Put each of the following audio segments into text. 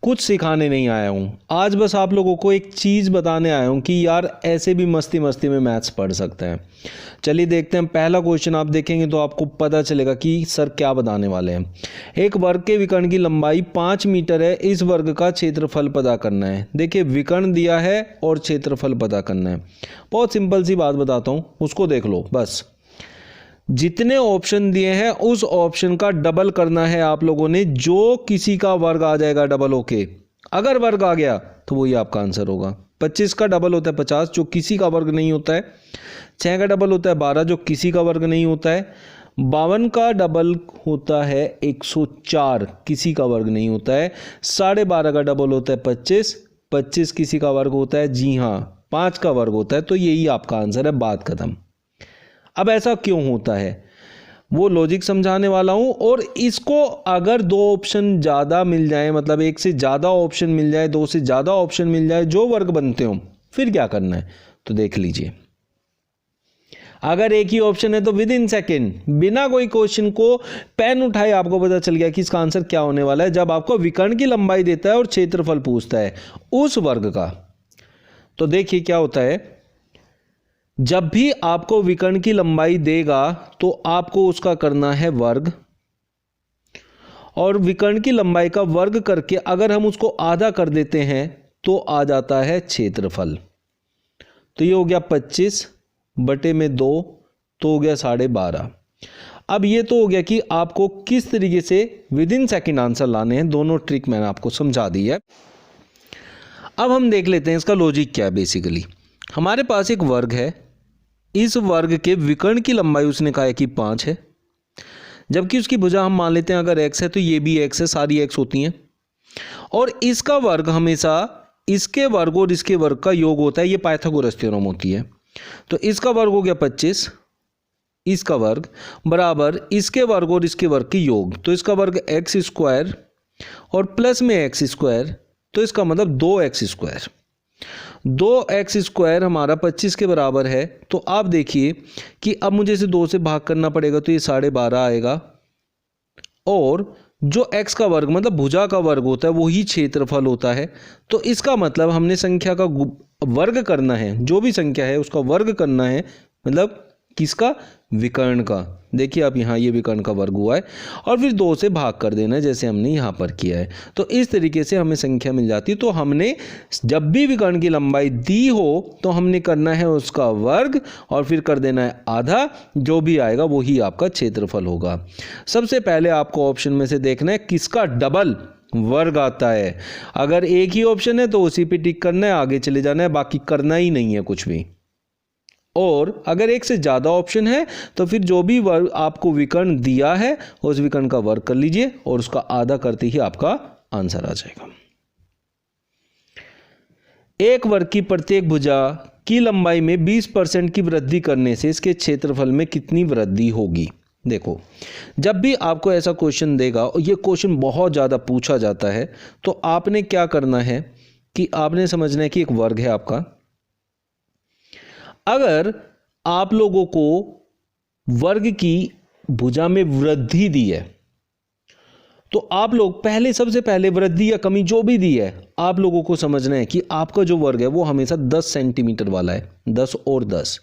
कुछ सिखाने नहीं आया हूँ, आज बस आप लोगों को एक चीज़ बताने आया हूँ कि यार ऐसे भी मस्ती मस्ती में मैथ्स पढ़ सकते हैं। चलिए देखते हैं, पहला क्वेश्चन आप देखेंगे तो आपको पता चलेगा कि सर क्या बताने वाले हैं। एक वर्ग के विकर्ण की लंबाई 5 मीटर है, इस वर्ग का क्षेत्रफल पता करना है। देखिए विकर्ण दिया है और क्षेत्रफल पता करना है। बहुत सिंपल सी बात बताता हूँ, उसको देख लो। बस जितने ऑप्शन दिए हैं उस ऑप्शन का डबल करना है आप लोगों ने, जो किसी का वर्ग आ जाएगा डबल होके। अगर वर्ग आ गया तो वही आपका आंसर होगा। 25 का डबल होता है 50, जो किसी का वर्ग नहीं होता है। 6 का डबल होता है 12, जो किसी का वर्ग नहीं होता है। 52 का डबल होता है 104, किसी का वर्ग नहीं होता है। 12.5 का डबल होता है 25, 25 किसी का वर्ग होता है। जी हाँ, 5 का वर्ग होता है। तो यही आपका आंसर है, बात खत्म। अब ऐसा क्यों होता है वो लॉजिक समझाने वाला हूं। और इसको अगर 2 ऑप्शन ज़्यादा मिल जाए, मतलब एक से ज़्यादा ऑप्शन मिल जाए, 2 से ज़्यादा ऑप्शन मिल जाए जो वर्ग बनते हो, फिर क्या करना है तो देख लीजिए। अगर एक ही ऑप्शन है तो विद इन सेकेंड, बिना कोई क्वेश्चन को पेन उठाए आपको पता चल गया कि इसका आंसर क्या होने वाला है, जब आपको विकर्ण की लंबाई देता है और क्षेत्रफल पूछता है उस वर्ग का। तो देखिए क्या होता है, जब भी आपको विकर्ण की लंबाई देगा तो आपको उसका करना है वर्ग, और विकर्ण की लंबाई का वर्ग करके अगर हम उसको आधा कर देते हैं तो आ जाता है क्षेत्रफल। तो ये हो गया 25 बटे में 2, तो हो गया 12.5। अब ये तो हो गया कि आपको किस तरीके से विद इन सेकेंड आंसर लाने हैं, दोनों ट्रिक मैंने आपको समझा दी है। अब हम देख लेते हैं इसका लॉजिक क्या है। बेसिकली हमारे पास एक वर्ग है, इस वर्ग के विकर्ण की लंबाई उसने कहा है कि 5 है, जबकि उसकी भुजा हम मान लेते हैं अगर x है तो ये भी x है, सारी x होती हैं। और इसका वर्ग हमेशा इसके वर्ग और इसके वर्ग का योग होता है, ये पाइथागोरस थ्योरम होती है। तो इसका वर्ग हो गया 25, इसका वर्ग बराबर इसके वर्ग और इसके वर्ग के योग, तो इसका वर्ग x स्क्वायर और प्लस में x स्क्वायर, तो इसका मतलब 2x स्क्वायर। 2x स्क्वायर हमारा 25 के बराबर है। तो आप देखिए कि अब मुझे इसे 2 से भाग करना पड़ेगा, तो ये 12.5 आएगा। और जो x का वर्ग मतलब भुजा का वर्ग होता है वही क्षेत्रफल होता है। तो इसका मतलब हमने संख्या का वर्ग करना है, जो भी संख्या है उसका वर्ग करना है, मतलब किसका, विकर्ण का। देखिए आप यहाँ ये विकर्ण का वर्ग हुआ है और फिर 2 से भाग कर देना है, जैसे हमने यहाँ पर किया है। तो इस तरीके से हमें संख्या मिल जाती है। तो हमने जब भी विकर्ण की लंबाई दी हो तो हमने करना है उसका वर्ग और फिर कर देना है आधा, जो भी आएगा वही आपका क्षेत्रफल होगा। सबसे पहले आपको ऑप्शन में से देखना है किसका डबल वर्ग आता है। अगर एक ही ऑप्शन है तो उसी पे टिक करना है, आगे चले जाना है, बाकी करना ही नहीं है कुछ भी। और अगर एक से ज़्यादा ऑप्शन है तो फिर जो भी वर्ग आपको विकर्ण दिया है उस विकर्ण का वर्ग कर लीजिए और उसका आधा करते ही आपका आंसर आ जाएगा। एक वर्ग की प्रत्येक भुजा की लंबाई में 20% की वृद्धि करने से इसके क्षेत्रफल में कितनी वृद्धि होगी। देखो जब भी आपको ऐसा क्वेश्चन देगा, और ये क्वेश्चन बहुत ज़्यादा पूछा जाता है, तो आपने क्या करना है कि आपने समझना है कि एक वर्ग है आपका। अगर आप लोगों को वर्ग की भुजा में वृद्धि दी है तो आप लोग पहले सबसे पहले वृद्धि या कमी जो भी दी है आप लोगों को समझना है कि आपका जो वर्ग है वो हमेशा 10 सेंटीमीटर वाला है, 10 और 10,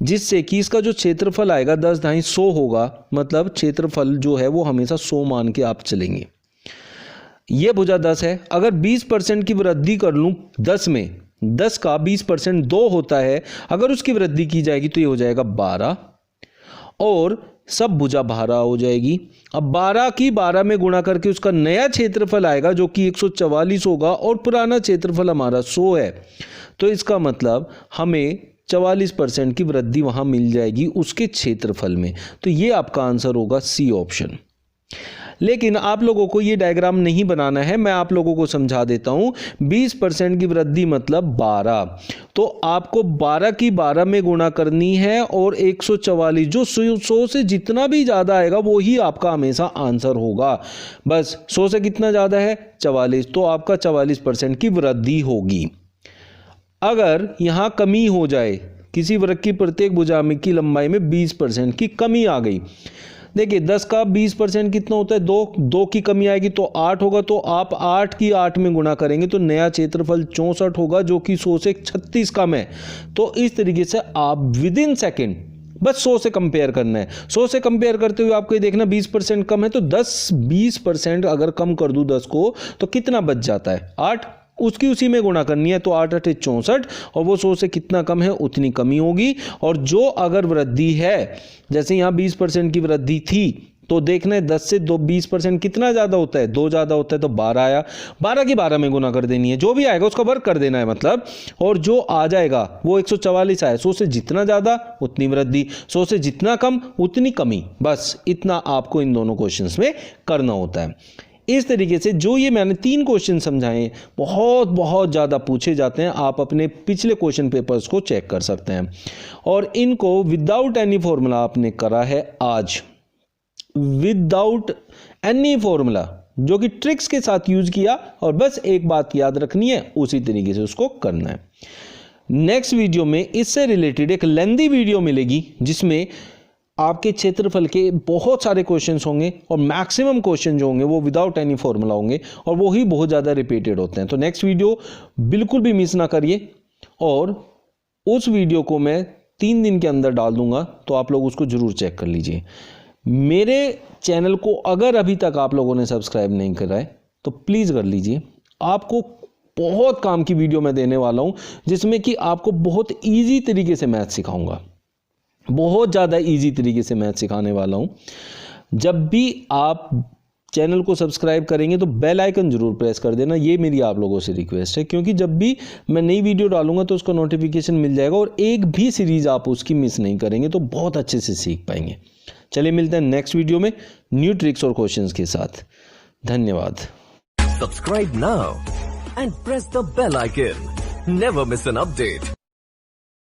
जिससे कि इसका जो क्षेत्रफल आएगा 10 ढाई 100 होगा। मतलब क्षेत्रफल जो है वो हमेशा 100 मान के आप चलेंगे। ये भुजा 10 है, अगर 20% की वृद्धि कर लूँ 10 में, 10 का 20% 2 होता है, अगर उसकी वृद्धि की जाएगी तो ये हो जाएगा 12 और सब भुजा 12 हो जाएगी। अब 12 की 12 में गुणा करके उसका नया क्षेत्रफल आएगा जो कि 144 होगा और पुराना क्षेत्रफल हमारा 100 है। तो इसका मतलब हमें 44% की वृद्धि वहाँ मिल जाएगी उसके क्षेत्रफल में। तो ये आपका आंसर होगा सी ऑप्शन। लेकिन आप लोगों को ये डायग्राम नहीं बनाना है, मैं आप लोगों को समझा देता हूँ। 20% की वृद्धि मतलब 12, तो आपको 12 की 12 में गुणा करनी है और 144 जो 100 से जितना भी ज़्यादा आएगा वो ही आपका हमेशा आंसर होगा। बस 100 से कितना ज़्यादा है 44, तो आपका 44% की वृद्धि होगी। अगर यहाँ कमी हो जाए, किसी वर्ग की प्रत्येक भुजा की लंबाई में 20% की कमी आ गई, देखिए 10 का 20% कितना होता है, 2 की कमी आएगी तो 8 होगा, तो आप 8 की 8 में गुणा करेंगे तो नया क्षेत्रफल 64 होगा, जो कि 100 से 36 कम है। तो इस तरीके से आप विद इन सेकेंड बस 100 से कंपेयर करना है। 100 से कंपेयर करते हुए आपको ये देखना 20% कम है, तो 20% अगर कम कर दूं 10 को तो कितना बच जाता है, 8। उसकी उसी में गुणा करनी है, तो 8 8 64, और वो 100 से कितना कम है उतनी कमी होगी। और जो अगर वृद्धि है, जैसे यहाँ 20% की वृद्धि थी, तो देखना है 10 से 20% कितना ज़्यादा होता है, 2 ज़्यादा होता है, तो 12 आया, 12 की 12 में गुना कर देनी है, जो भी आएगा उसका वर्ग कर देना है मतलब। और जो आ जाएगा वो 144 आया। 100 से जितना ज़्यादा उतनी वृद्धि, 100 से जितना कम उतनी कमी, बस इतना आपको इन दोनों क्वेश्चंस में करना होता है। इस तरीके से जो ये मैंने 3 क्वेश्चन समझाए बहुत ज़्यादा पूछे जाते हैं, आप अपने पिछले क्वेश्चन पेपर्स को चेक कर सकते हैं। और इनको विदाउट एनी फॉर्मूला आपने करा है आज, विदाउट एनी फॉर्मूला, जो कि ट्रिक्स के साथ यूज किया, और बस एक बात याद रखनी है, उसी तरीके से उसको करना है। नेक्स्ट वीडियो में इससे रिलेटेड एक लेंथी वीडियो मिलेगी, जिसमें आपके क्षेत्रफल के बहुत सारे क्वेश्चंस होंगे, और मैक्सिमम क्वेश्चन जो होंगे वो विदाउट एनी फॉर्मूला होंगे, और वो ही बहुत ज़्यादा रिपीटेड होते हैं। तो नेक्स्ट वीडियो बिल्कुल भी मिस ना करिए, और उस वीडियो को मैं 3 दिन के अंदर डाल दूंगा, तो आप लोग उसको ज़रूर चेक कर लीजिए। मेरे चैनल को अगर अभी तक आप लोगों ने सब्सक्राइब नहीं करा है तो प्लीज़ कर लीजिए। आपको बहुत काम की वीडियो मैं देने वाला हूं, जिसमें कि आपको बहुत इजी तरीके से मैथ सिखाऊंगा, बहुत ज़्यादा इजी तरीके से मैथ सिखाने वाला हूं। जब भी आप चैनल को सब्सक्राइब करेंगे तो बेल आइकन जरूर प्रेस कर देना, ये मेरी आप लोगों से रिक्वेस्ट है, क्योंकि जब भी मैं नई वीडियो डालूंगा तो उसका नोटिफिकेशन मिल जाएगा, और एक भी सीरीज आप उसकी मिस नहीं करेंगे, तो बहुत अच्छे से सीख पाएंगे। चलिए मिलते हैं नेक्स्ट वीडियो में न्यू ट्रिक्स और क्वेश्चंस के साथ। धन्यवाद। Subscribe now and press the bell icon, never miss an update.